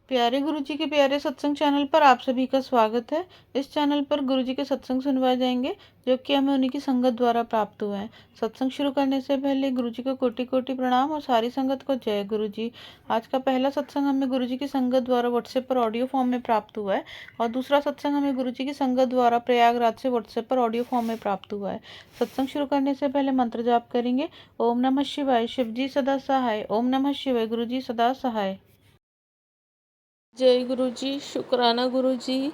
प्यारे गुरुजी के प्यारे सत्संग चैनल पर आप सभी का स्वागत है। इस चैनल पर गुरुजी के सत्संग सुनवाए जाएंगे जो कि हमें उन्हीं की संगत द्वारा प्राप्त हुए हैं। सत्संग शुरू करने से पहले गुरुजी को कोटि कोटि प्रणाम और सारी संगत को जय गुरुजी। आज का पहला सत्संग हमें गुरुजी की संगत द्वारा व्हाट्सएप पर ऑडियो फॉर्म में प्राप्त हुआ है और दूसरा सत्संग हमें गुरुजी की संगत द्वारा प्रयागराज से व्हाट्सएप पर ऑडियो फॉर्म में प्राप्त हुआ है। सत्संग शुरू करने से पहले मंत्र जाप करेंगे। ओम नमः शिवाय, शिवजी सदा सहाय। ओम नमः शिवाय, गुरुजी सदा सहाय। जय गुरु जी। शुक्राना गुरु जी।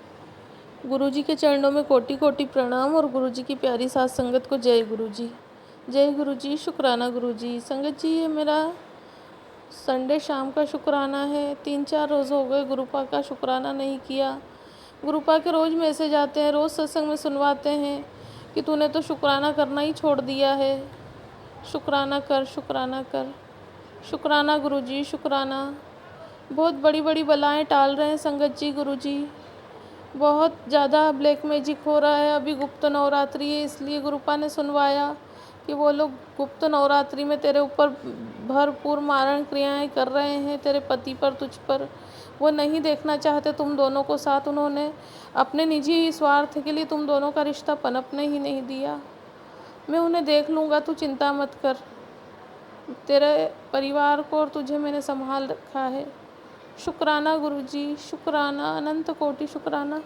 गुरु जी के चरणों में कोटि कोटि प्रणाम और गुरु जी की प्यारी साथ संगत को जय गुरु जी। जय गुरु जी। शुक्राना गुरु जी। संगत जी, ये मेरा संडे शाम का शुक्राना है। 3-4 रोज़ हो गए गुरुपा का शुक्राना नहीं किया। गुरुपा के रोज़ मैसेज आते हैं, रोज़ सत्संग में सुनवाते हैं कि तूने तो शुक्राना करना ही छोड़ दिया है। शुक्राना कर, शुक्राना कर। शुक्राना गुरु जी, शुक्राना। बहुत बड़ी बड़ी बलाएं टाल रहे हैं संगत जी गुरु जी। बहुत ज़्यादा ब्लैक मैजिक हो रहा है। अभी गुप्त नवरात्रि है, इसलिए गुरुपा ने सुनवाया कि वो लोग गुप्त नवरात्रि में तेरे ऊपर भरपूर मारण क्रियाएं कर रहे हैं, तेरे पति पर, तुझ पर। वो नहीं देखना चाहते तुम दोनों को साथ। उन्होंने अपने निजी स्वार्थ के लिए तुम दोनों का रिश्ता पनपने ही नहीं दिया। मैं उन्हें देख लूँगा, तू चिंता मत कर। तेरे परिवार को और तुझे मैंने संभाल रखा है। शुक्राना गुरुजी, शुक्राना, अनंत कोटि शुक्राना।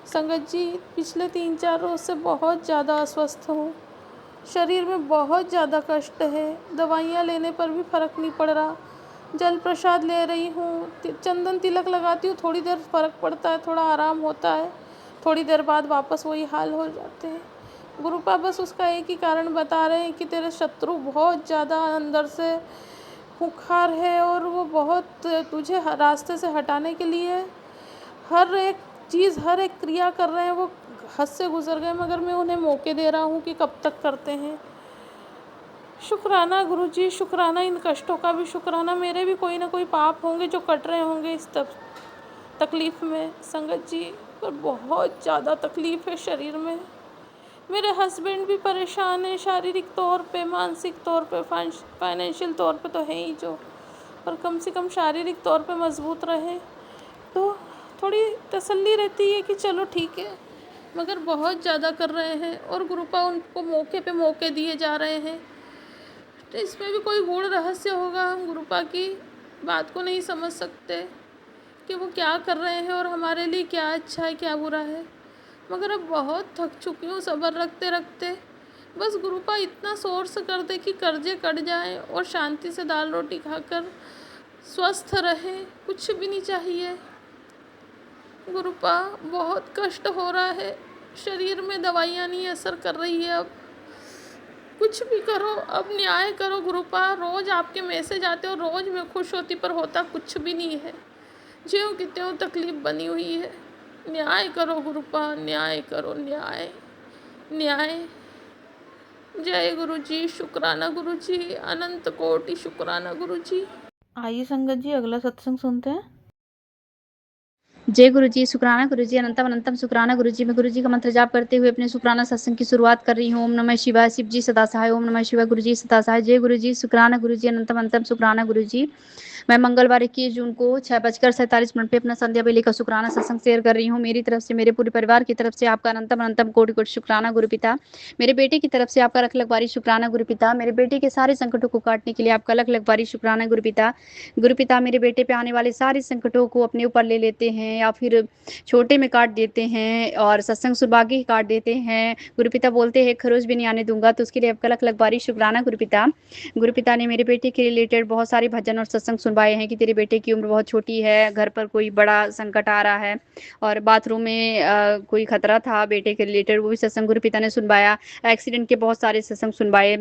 संगत जी, पिछले 3-4 रोज़ से बहुत ज़्यादा अस्वस्थ हूँ। शरीर में बहुत ज़्यादा कष्ट है। दवाइयाँ लेने पर भी फ़र्क नहीं पड़ रहा। जल प्रसाद ले रही हूँ, चंदन तिलक लगाती हूँ, थोड़ी देर फ़र्क पड़ता है, थोड़ा आराम होता है, थोड़ी देर बाद वापस वही हाल हो जाते हैं। गुरुपा बस उसका एक ही कारण बता रहे हैं कि तेरे शत्रु बहुत ज़्यादा अंदर से खुंखार है और वो बहुत तुझे रास्ते से हटाने के लिए हर एक चीज़, हर एक क्रिया कर रहे हैं। वो हद से गुजर गए, मगर मैं उन्हें मौके दे रहा हूँ कि कब तक करते हैं। शुक्राना गुरुजी, शुक्राना। इन कष्टों का भी शुक्राना। मेरे भी कोई ना कोई पाप होंगे जो कट रहे होंगे इस तकलीफ़ में। संगत जी, पर बहुत ज़्यादा तकलीफ़ है शरीर में। मेरे हस्बैंड भी परेशान हैं, शारीरिक तौर पे, मानसिक तौर पे, फाइनेंशियल तौर पे तो है ही जो, पर कम से कम शारीरिक तौर पे मजबूत रहे तो थोड़ी तसल्ली रहती है कि चलो ठीक है। मगर बहुत ज़्यादा कर रहे हैं और गुरुपा उनको मौके पे मौके दिए जा रहे हैं। तो इसमें भी कोई गूढ़ रहस्य होगा। हम गुरुपा की बात को नहीं समझ सकते कि वो क्या कर रहे हैं और हमारे लिए क्या अच्छा है, क्या बुरा है। मगर अब बहुत थक चुकी हूँ सब्र रखते रखते। बस गुरुपा इतना सोर्स कर दे कि कर्जे कट जाएं और शांति से दाल रोटी खाकर स्वस्थ रहें, कुछ भी नहीं चाहिए। गुरुपा, बहुत कष्ट हो रहा है। शरीर में दवाइयाँ नहीं असर कर रही है। अब कुछ भी करो, अब न्याय करो गुरुपा। रोज़ आपके मैसेज आते और रोज़ मैं खुश होती, पर होता कुछ भी नहीं है। ज्यों की त्यों तकलीफ बनी हुई है। न्याय करो गुरुपा, न्याय करो, न्याय, न्याय। जय गुरु जी। शुक्राना गुरु जी, अनंत कोटि शुक्राना गुरु जी। आइए संगत जी, अगला सत्संग सुनते हैं। जय गुरु जी। शुक्राना गुरु जी, अनंतम अनंतम शुक्राना गुरु जी। मैं गुरु जी का मंत्र जाप करते हुए अपने शुक्राना सत्संग की शुरुआत कर रही हूँ। ओम नमः शिवाय, शिव जी सदा सहाय। ओम नमः शिवाय, गुरु जी सदा सहाय। जय गुरु जी। शुक्राना गुरु जी, अनंतम अनंतम शुक्राना गुरु जी। मैं मंगलवार 21 जून को 6:47 पे अपना संध्या बेले का शुक्राना सत्संग शेयर कर रही हूँ। मेरी तरफ से, मेरे पूरे परिवार की तरफ से आपका अनंतम अनंतम कोटि कोटि शुक्राना गुरु पिता। मेरे बेटे की तरफ से आपका लख लख बारी शुक्राना गुरु पिता। मेरे बेटे के सारे संकटों को काटने के लिए आपका लख लख बारी शुक्राना गुरु पिता। गुरु पिता, मेरे बेटे पे आने वाले सारे संकटों को अपने ऊपर ले लेते हैं या फिर छोटे में काट देते हैं और सत्संग सुभाग्य ही काट देते हैं। गुरु पिता बोलते हैं खरोच भी नहीं आने दूंगा, तो उसके लिए आपका लख लख बारी शुक्राना गुरु पिता। गुरु पिता ने मेरे बेटे के रिलेटेड बहुत सारे भजन और सत्संग सुनवाए हैं कि तेरे बेटे की उम्र बहुत छोटी है, घर पर कोई बड़ा संकट आ रहा है और बाथरूम में कोई खतरा था बेटे के रिलेटेड, वो भी सत्संग गुरु पिता ने सुनवाया। एक्सीडेंट के बहुत सारे सत्संग सुनवाए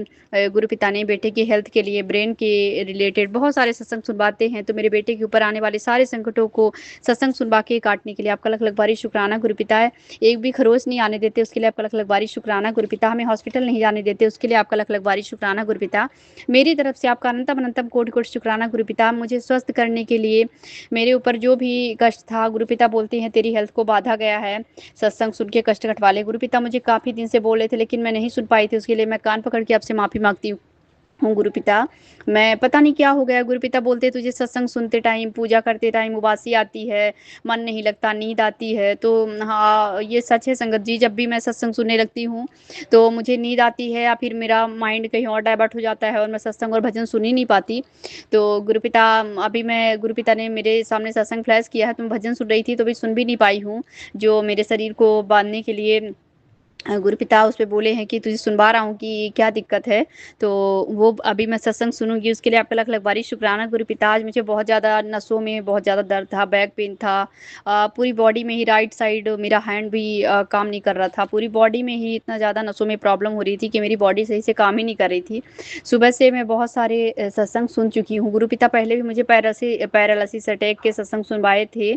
गुरु पिता ने। बेटे की हेल्थ के लिए, ब्रेन के रिलेटेड बहुत सारे सत्संग सुनवाते हैं। तो मेरे बेटे के ऊपर आने वाले सारे संकटों को सत्संग सुनवा के काटने के लिए आपका लख लख बारी शुक्राना गुरु पिता है। एक भी खरोच नहीं आने देते, उसके लिए आपका लख लख बारी शुक्राना गुरु पिता। हमें हॉस्पिटल नहीं जाने देते, उसके लिए आपका लख लख बारी शुक्राना गुरु पिता। मेरी तरफ से आपका अनंतम अनंतम कोटि कोटि शुक्राना गुरु पिता। मुझे स्वस्थ करने के लिए मेरे ऊपर जो भी कष्ट था, गुरु पिता बोलते हैं तेरी हेल्थ को बाधा गया है, सत्संग सुन के कष्ट कटवा ले। गुरु पिता मुझे काफी दिन से बोल रहे थे लेकिन मैं नहीं सुन पाई थी, उसके लिए मैं कान पकड़ के आपसे माफी मांगती हूँ। हूँ गुरुपिता। मैं पता नहीं क्या हो गया गुरुपिता, बोलते तुझे सत्संग सुनते टाइम, पूजा करते टाइम उबासी आती है, मन नहीं लगता, नींद आती है। तो हाँ, ये सच है संगत जी, जब भी मैं सत्संग सुनने लगती हूँ तो मुझे नींद आती है या फिर मेरा माइंड कहीं और डाइवर्ट हो जाता है और मैं सत्संग और भजन सुन ही नहीं पाती। तो गुरुपिता, अभी मैं गुरुपिता ने मेरे सामने सत्संग फ्लैश किया है, तो मैं भजन सुन रही थी तो भी सुन भी नहीं पाई हूँ। जो मेरे शरीर को बांधने के लिए गुरुपिता उस पे बोले हैं कि तुझे सुनवा रहा हूँ कि क्या दिक्कत है। तो वो अभी मैं सत्संग सुनूंगी, उसके लिए आपका लाख लाख बारी शुक्राना गुरुपिता। आज मुझे बहुत ज़्यादा नसों में बहुत ज़्यादा दर्द था, बैक पेन था, पूरी बॉडी में ही, राइट साइड मेरा हैंड भी काम नहीं कर रहा था, पूरी बॉडी में ही इतना ज़्यादा नसों में प्रॉब्लम हो रही थी कि मेरी बॉडी सही से काम ही नहीं कर रही थी। सुबह से मैं बहुत सारे सत्संग सुन चुकी हूँ गुरुपिता, पहले भी मुझे पैरालिसिस अटैक के सत्संग सुनवाए थे,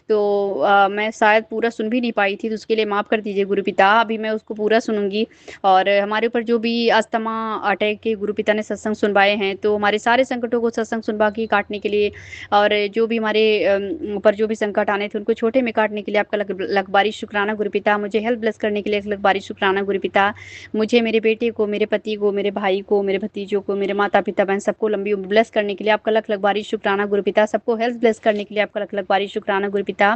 तो मैं शायद पूरा सुन भी नहीं पाई थी, तो उसके लिए माफ़ कर दीजिए गुरुपिता। अभी मैं उसको पूरा सुनूंगी। और हमारे ऊपर जो भी अस्थमा अटैक के गुरुपिता ने सत्संग सुनवाए हैं, तो हमारे सारे संकटों को सत्संग सुनवा के काटने के लिए, और जो भी हमारे ऊपर जो भी संकट आने थे उनको छोटे में काटने के लिए आपका लख बारी शुक्राना गुरुपिता। मुझे हेल्प ब्लेस करने के लिए लख बारी शुक्राना गुरुपिता। मुझे, मेरे बेटे को, मेरे पति को, मेरे भाई को, मेरे भतीजों को, मेरे माता पिता बहन सबको लंबी उम्र ब्लेस करने के लिए आपका लख लख बारी शुक्राना गुरुपिता। सबको हेल्प ब्लेस करने के लिए आपका लख लख बारी शुक्राना गुरुपिता।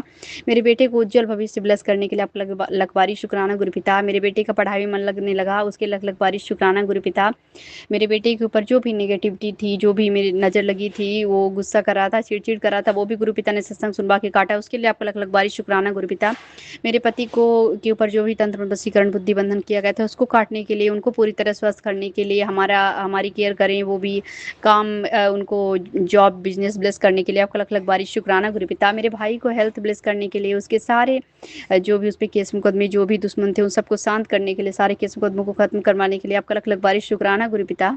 मेरे बेटे को उज्जवल भविष्य ब्लेस करने के लिए आपका लख बारी शुक्राना गुरुपिता। मेरे बेटे का पढ़ाई में मन लगने लगा, उसके लख लख बारी शुक्राना गुरुपिता। मेरे बेटे के ऊपर जो भी नेगेटिविटी थी, जो भी मेरी नज़र लगी थी, वो गुस्सा कर रहा था, चिड़चिड़ कर रहा था, वो भी गुरुपिता ने सत्संग सुनवा के काटा, उसके लिए आपका लख लख बारी शुक्राना गुरुपिता। मेरे पति को के ऊपर जो भी तंत्र वशीकरण बुद्धि बंधन किया गया था, उसको काटने के लिए, उनको पूरी तरह स्वस्थ करने के लिए हमारी केयर करें, वो भी काम, उनको जॉब बिजनेस ब्लेस करने के लिए आपका लख लख बारी शुक्राना गुरुपिता। मेरे भाई को हेल्थ ब्लेस करने के लिए, उसके सारे जो भी उस पर केस मुकदमे, जो भी दुश्मन थे, उन सबको शांत करने के लिए, सारे केस मुकदमों को खत्म करवाने के लिए आपका लख लख बारी शुक्राना गुरुपिता।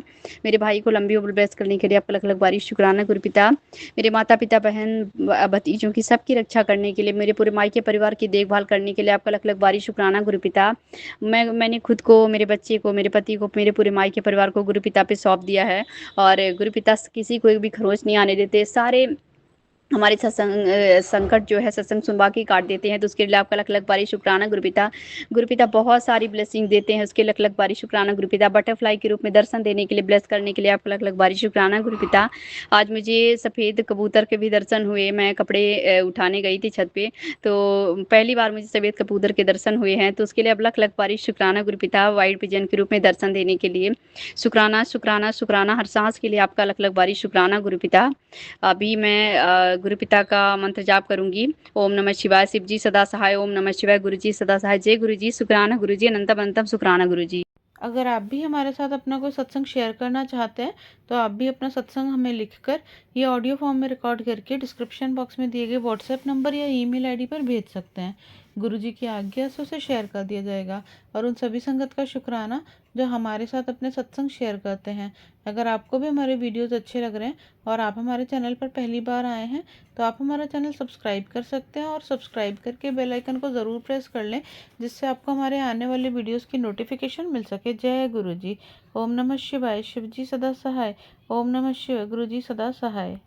मेरे भाई को लंबी उम्र ब्लेस करने के लिए आपका लख लख बारी शुक्राना गुरुपिता। मेरे माता पिता बहन भतीजों की सबकी रक्षा करने के लिए, मेरे पूरे मायके परिवार की देखभाल करने के लिए आपका लख लख बारी शुक्राना गुरुपिता। मैंने खुद को, मेरे बच्चे को, मेरे पति को, मेरे पूरे मायके परिवार को गुरुपिता पे सौंप दिया है। और गुरुपिता किसी को भी खरोच नहीं आने देते, सारे हमारे संकट जो है सत्संग सुनवा के काट देते हैं, तो उसके लिए आपका लख लख बारी शुक्राना गुरुपिता। गुरुपिता बहुत सारी ब्लेसिंग देते हैं, उसके लख लख बारी शुक्राना गुरुपिता। बटरफ्लाई के रूप में दर्शन देने के लिए, ब्लेस करने के लिए आपका लख लख बारी शुक्राना गुरुपिता। आज मुझे सफ़ेद कबूतर के भी दर्शन हुए, मैं कपड़े उठाने गई थी छत पे, तो पहली बार मुझे सफ़ेद कबूतर के दर्शन हुए हैं, तो उसके लिए अब लख लख बारी शुक्राना गुरुपिता, वाइट पिजन के रूप में दर्शन देने के लिए शुक्राना शुक्राना शुक्राना। हर सांस के लिए आपका लख लख बारी शुक्राना गुरुपिता। अभी मैं गुरुपिता का मंत्र जाप करूंगी। ओम नमः शिवाय, शिव जी सदा सहाय। ओम नमः शिवाय, गुरु जी सदा सहाय। जय गुरु जी, शुक्राना गुरु जी, अनंतम अनंतम शुक्राना गुरु जी। अगर आप भी हमारे साथ अपना कोई सत्संग शेयर करना चाहते हैं तो आप भी अपना सत्संग हमें लिखकर ये ऑडियो फॉर्म में रिकॉर्ड करके डिस्क्रिप्शन बॉक्स में दिए गए व्हाट्सएप नंबर या ईमेल आईडी पर भेज सकते हैं। गुरुजी की आज्ञा से उसे शेयर कर दिया जाएगा। और उन सभी संगत का शुक्राना जो हमारे साथ अपने सत्संग शेयर करते हैं। अगर आपको भी हमारे वीडियोस अच्छे लग रहे हैं और आप हमारे चैनल पर पहली बार आए हैं तो आप हमारा चैनल सब्सक्राइब कर सकते हैं, और सब्सक्राइब करके बेल आइकन को ज़रूर प्रेस कर लें, जिससे आपको हमारे आने वाले वीडियोस की नोटिफिकेशन मिल सके। जय गुरु जी। ओम नमः शिवाय, शिव जी सदा सहाय। ओम नमः शिवाय, गुरु जी सदा सहाय।